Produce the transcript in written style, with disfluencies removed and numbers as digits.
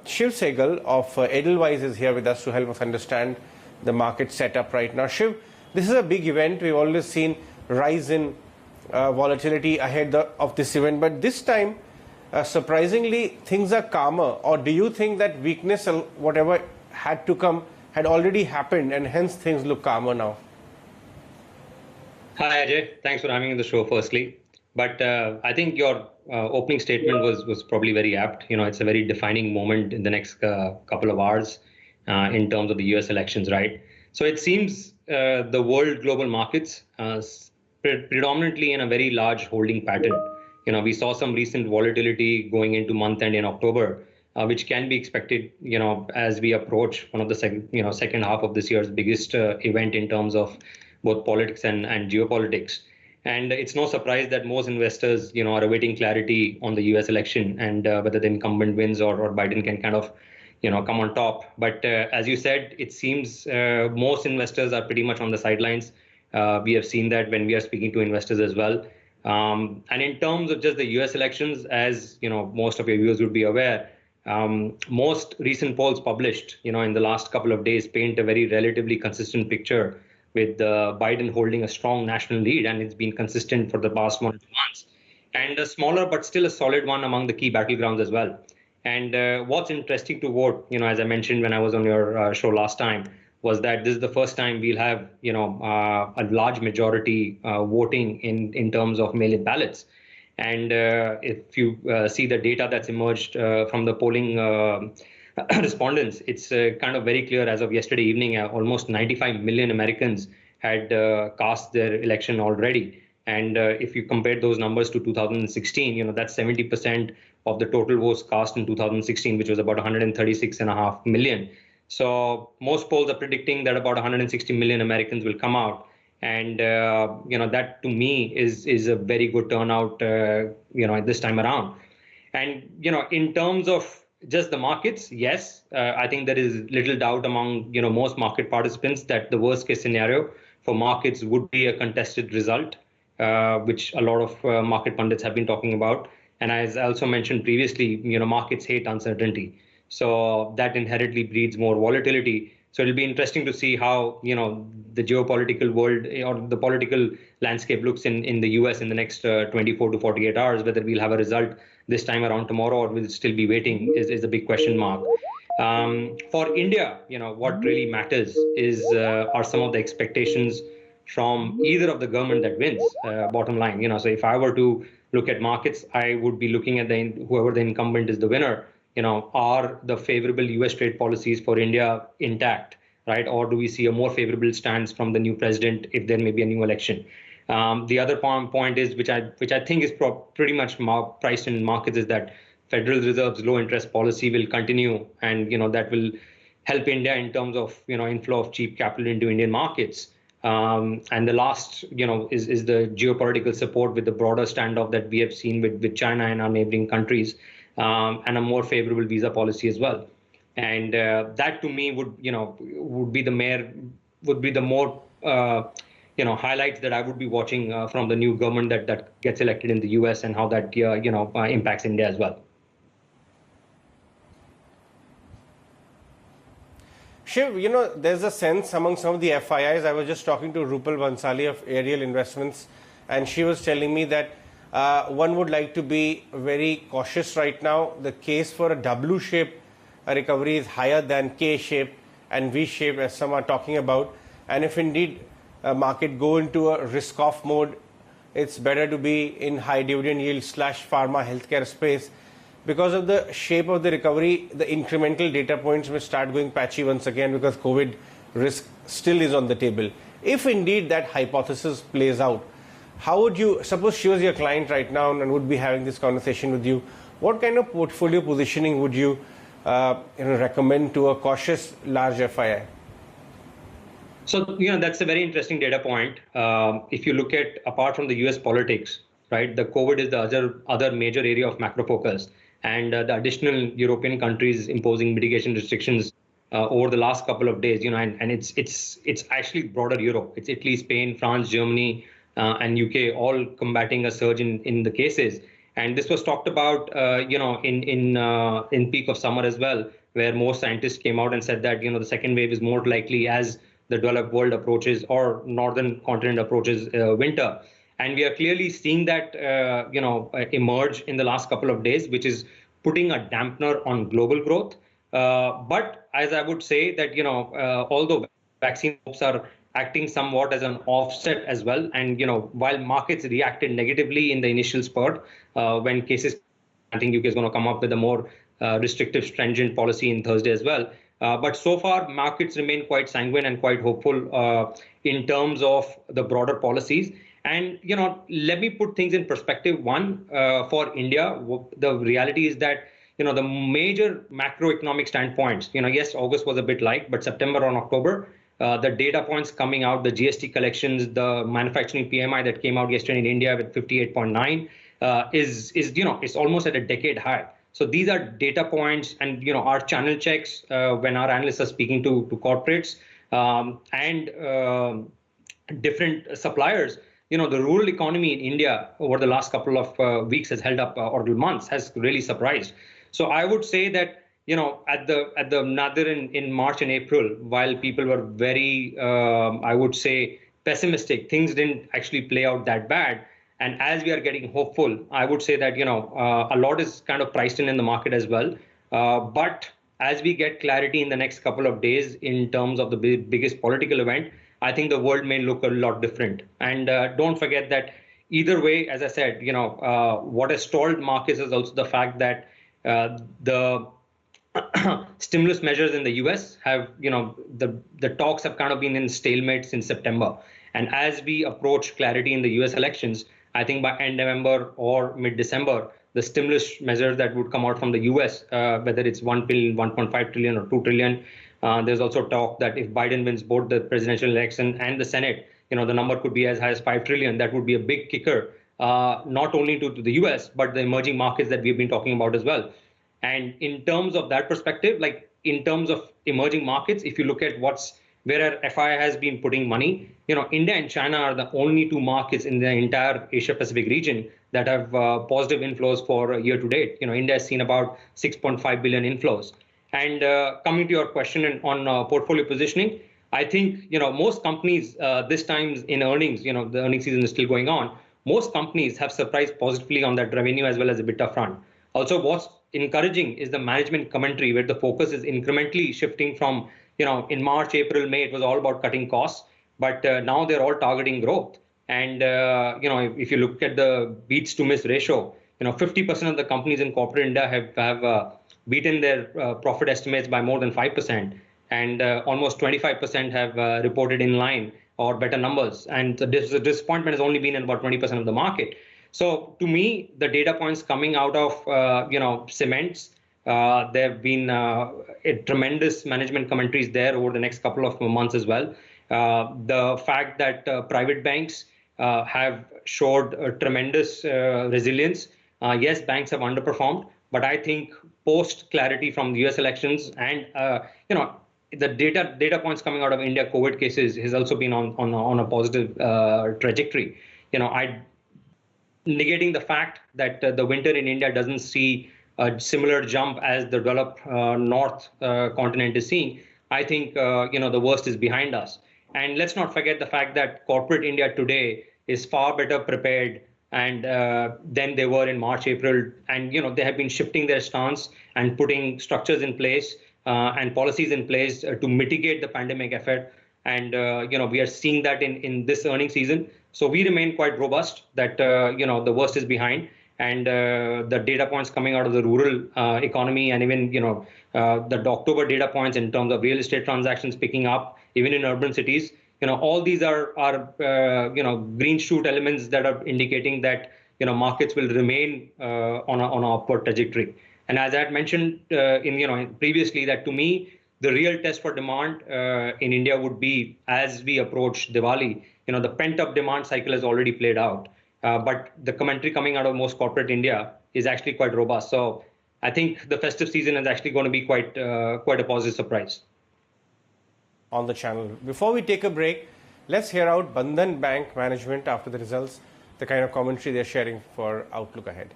Shiv Sehgal of Edelweiss is here with us to help us understand the market setup right now. Shiv, this is a big event. We've always seen rise in volatility ahead of this event, but this time, surprisingly, things are calmer. Or do you think that weakness, whatever had to come, had already happened, and hence things look calmer now? Hi, Ajay. Thanks for having me on the show, firstly. But I think your opening statement was probably very apt. It's a very defining moment in the next couple of hours in terms of the U.S. elections, right? So it seems the world global markets predominantly in a very large holding pattern. We saw some recent volatility going into month end in October, which can be expected, as we approach one of the second half of this year's biggest event in terms of both politics and geopolitics. And it's no surprise that most investors, are awaiting clarity on the U.S. election and whether the incumbent wins or Biden can kind of, come on top. But as you said, it seems most investors are pretty much on the sidelines. We have seen that when we are speaking to investors as well. And in terms of just the U.S. elections, as most of your viewers would be aware, most recent polls published, in the last couple of days paint a very relatively consistent picture, with Biden holding a strong national lead, and it's been consistent for the past 1 or 2 months, and a smaller but still a solid one among the key battlegrounds as well. And what's interesting to vote, as I mentioned when I was on your show last time, was that this is the first time we'll have, a large majority voting in terms of mail-in ballots. And if you see the data that's emerged from the polling respondents, it's kind of very clear as of yesterday evening, almost 95 million Americans had cast their election already. And if you compare those numbers to 2016, that's 70% of the total votes cast in 2016, which was about 136.5 million. So most polls are predicting that about 160 million Americans will come out. And, that to me is a very good turnout, at this time around. And, in terms of just the markets, yes, I think there is little doubt among most market participants that the worst case scenario for markets would be a contested result, which a lot of market pundits have been talking about. And as I also mentioned previously, markets hate uncertainty, so that inherently breeds more volatility. So it'll be interesting to see how the geopolitical world or the political landscape looks in the US in the next 24 to 48 hours. Whether we'll have a result this time around tomorrow or we'll still be waiting is a big question mark. For India, what really matters is are some of the expectations from either of the government that wins. Bottom line, so if I were to look at markets, I would be looking at whoever the incumbent is the winner. Are the favorable U.S. trade policies for India intact, right? Or do we see a more favorable stance from the new president if there may be a new election? The other point is, which I think is pretty much priced in markets, is that Federal Reserve's low interest policy will continue, and that will help India in terms of inflow of cheap capital into Indian markets. And the last is the geopolitical support with the broader standoff that we have seen with China and our neighboring countries. And a more favorable visa policy as well, and that to me would be the more highlights that I would be watching from the new government that gets elected in the U.S. and how that impacts India as well. Shiv, there's a sense among some of the FIIs. I was just talking to Rupal Bansali of Ariel Investments, and she was telling me that one would like to be very cautious right now. The case for a W-shape recovery is higher than K-shape and V-shape, as some are talking about. And if indeed a market go into a risk-off mode, it's better to be in high dividend yield / pharma healthcare space. Because of the shape of the recovery, the incremental data points may start going patchy once again, because COVID risk still is on the table. If indeed that hypothesis plays out, how would you, suppose she was your client right now and would be having this conversation with you, what kind of portfolio positioning would you recommend to a cautious large FII? So, that's a very interesting data point. If you look at, apart from the US politics, right, the COVID is the other major area of macro focus. And the additional European countries imposing mitigation restrictions over the last couple of days, and it's actually broader Europe. It's Italy, Spain, France, Germany, and UK all combating a surge in the cases. And this was talked about, in peak of summer as well, where more scientists came out and said that the second wave is more likely as the developed world approaches or northern continent approaches winter. And we are clearly seeing that emerge in the last couple of days, which is putting a dampener on global growth. But as I would say that although vaccine hopes are acting somewhat as an offset as well, and while markets reacted negatively in the initial spurt when cases, I think UK is going to come up with a more restrictive, stringent policy in Thursday as well. But so far, markets remain quite sanguine and quite hopeful in terms of the broader policies. And let me put things in perspective. One, for India, the reality is that the major macroeconomic standpoints. Yes, August was a bit light, but September and October, the data points coming out, the GST collections, the manufacturing PMI that came out yesterday in India with 58.9 is it's almost at a decade high. So these are data points, and our channel checks when our analysts are speaking to corporates and different suppliers. The rural economy in India over the last couple of weeks has held up, or months has really surprised. So I would say that at the Nadir in March and April, while people were very I would say pessimistic, things didn't actually play out that bad. And as we are getting hopeful, I would say that a lot is kind of priced in the market as well. But as we get clarity in the next couple of days in terms of the biggest political event, I think the world may look a lot different. And don't forget that either way, as I said, what has stalled markets is also the fact that the stimulus measures in the US have, the talks have kind of been in stalemate since September. And as we approach clarity in the US elections, I think by end November or mid-December, the stimulus measures that would come out from the US, whether it's 1 trillion, 1.5 trillion or 2 trillion, there's also talk that if Biden wins both the presidential election and the Senate, the number could be as high as 5 trillion. That would be a big kicker, not only to the US, but the emerging markets that we've been talking about as well. And in terms of that perspective, like in terms of emerging markets, if you look at where FI has been putting money, India and China are the only two markets in the entire Asia Pacific region that have positive inflows for year to date. India has seen about 6.5 billion inflows. And coming to your question on portfolio positioning, I think most companies this time in earnings, the earnings season is still going on. Most companies have surprised positively on that revenue as well as EBITDA front. Also, what's encouraging is the management commentary, where the focus is incrementally shifting from in March, April, May, it was all about cutting costs, but now they're all targeting growth. And if you look at the beats to miss ratio, 50% of the companies in corporate India have beaten their profit estimates by more than 5%, and almost 25% have reported in line or better numbers. And the disappointment has only been in about 20% of the market. So to me, the data points coming out of cements, there have been a tremendous management commentaries there over the next couple of months as well. The fact that private banks have showed a tremendous resilience. Yes, banks have underperformed, but I think post clarity from the US elections and the data points coming out of India COVID cases has also been on a positive trajectory. Negating the fact that the winter in India doesn't see a similar jump as the developed north continent is seeing, I think the worst is behind us. And let's not forget the fact that corporate India today is far better prepared and than they were in March, April, and they have been shifting their stance and putting structures in place and policies in place to mitigate the pandemic effect. And we are seeing that in this earnings season. So we remain quite robust that the worst is behind, and the data points coming out of the rural economy, and even the October data points in terms of real estate transactions picking up, even in urban cities. All these are green shoot elements that are indicating that markets will remain on an upward trajectory. And as I had mentioned previously, that to me the real test for demand in India would be as we approach Diwali. The pent-up demand cycle has already played out, but the commentary coming out of most corporate India is actually quite robust. So I think the festive season is actually going to be quite a positive surprise. On the channel. Before we take a break, let's hear out Bandhan Bank management after the results, the kind of commentary they're sharing for outlook ahead.